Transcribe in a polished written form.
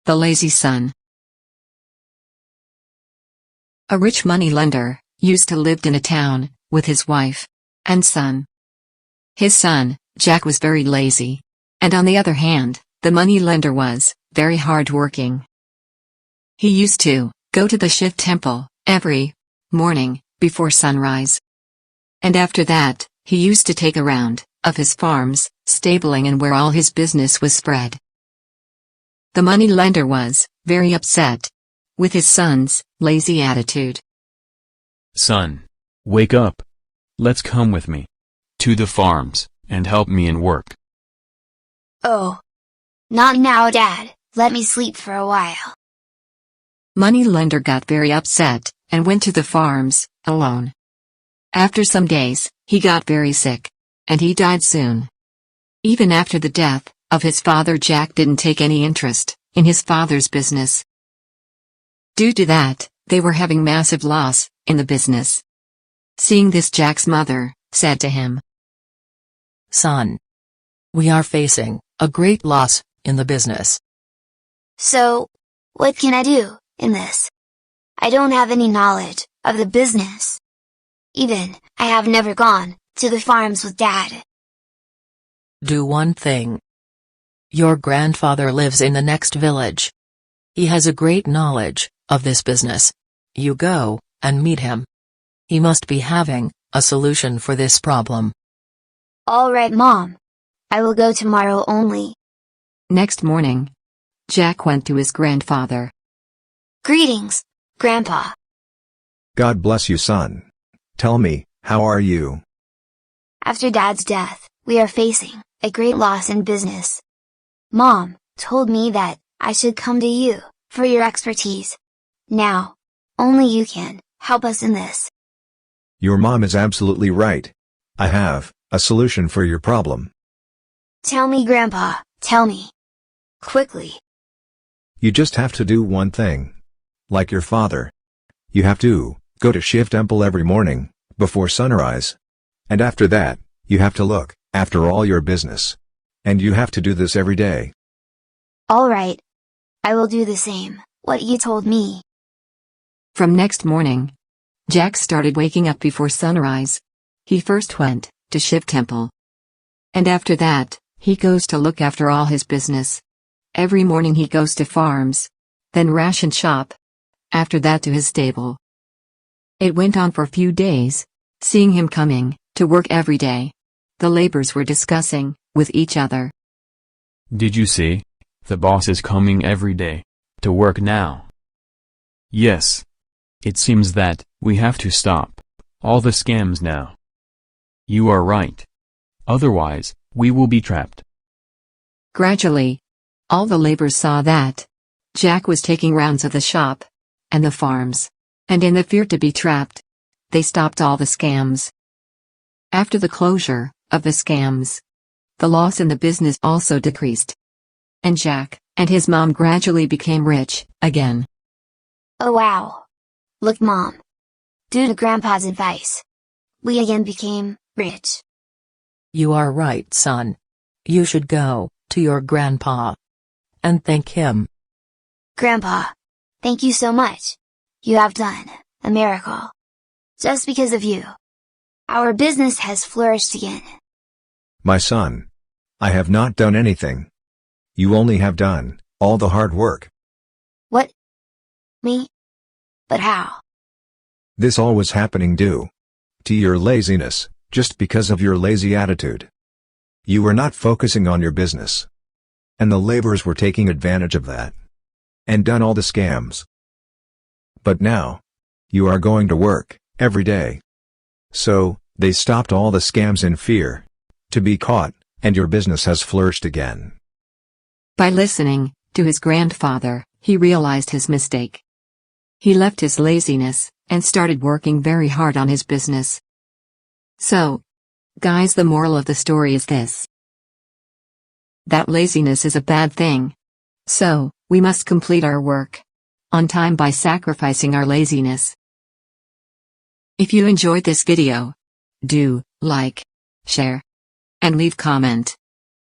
The lazy son. A rich money lender used to live in a town with his wife and son. His son, Jack, was very lazy, and on the other hand, the money lender was very hard-working. He used to go to the Shiv temple every morning before sunrise. And after that, he used to take a round of his farms, stabling, and where all his business was spread. The money lender was very upset with his son's lazy attitude. Son, wake up. Let's come with me to the farms and help me in work. Oh. Not now, Dad. Let me sleep for a while. Money lender got very upset and went to the farms alone. After some days, he got very sick, and he died soon. Even after the death of his father, Jack didn't take any interest in his father's business. Due to that, they were having massive loss in the business. Seeing this, Jack's mother said to him, "Son, we are facing a great loss in the business. So, what can I do in this? I don't have any knowledge of the business. Even, I have never gone to the farms with Dad." Do one thing. Your grandfather lives in the next village. He has a great knowledge of this business. You go and meet him. He must be having a solution for this problem. Alright, Mom. I will go tomorrow only. Next morning, Jack went to his grandfather. Greetings, Grandpa. God bless you, son. Tell me, how are you? After Dad's death, we are facing a great loss in business. Mom told me that I should come to you for your expertise. Now, only you can help us in this. Your mom is absolutely right. I have a solution for your problem. Tell me, Grandpa, tell me. Quickly. You just have to do one thing. Like your father. You have to go to Shiv temple every morning, before sunrise. And after that, you have to look after all your business. And you have to do this every day. Alright. I will do the same, what you told me. From next morning, Jack started waking up before sunrise. He first went to Shiv temple. And after that, he goes to look after all his business. Every morning he goes to farms, then ration shop. After that to his stable. It went on for a few days, seeing him coming to work every day. The laborers were discussing with each other. Did you see? The boss is coming every day to work now. Yes. It seems that we have to stop all the scams now. You are right. Otherwise, we will be trapped. Gradually, all the laborers saw that Jack was taking rounds of the shop and the farms, and in the fear to be trapped, they stopped all the scams. After the closure of the scams, the loss in the business also decreased. And Jack and his mom gradually became rich again. Oh wow. Look, Mom. Due to Grandpa's advice, we again became rich. You are right, son. You should go to your grandpa and thank him. Grandpa, thank you so much. You have done a miracle. Just because of you, our business has flourished again. My son. I have not done anything. You only have done all the hard work. What? Me? But how? This all was happening due to your laziness, just because of your lazy attitude. You were not focusing on your business. And the laborers were taking advantage of that. And done all the scams. But now, you are going to work every day. So, they stopped all the scams in fear to be caught, and your business has flourished again. By listening to his grandfather, he realized his mistake. He left his laziness and started working very hard on his business. So, guys, the moral of the story is this: that laziness is a bad thing. So, we must complete our work on time by sacrificing our laziness. If you enjoyed this video, do like, share, and leave comment.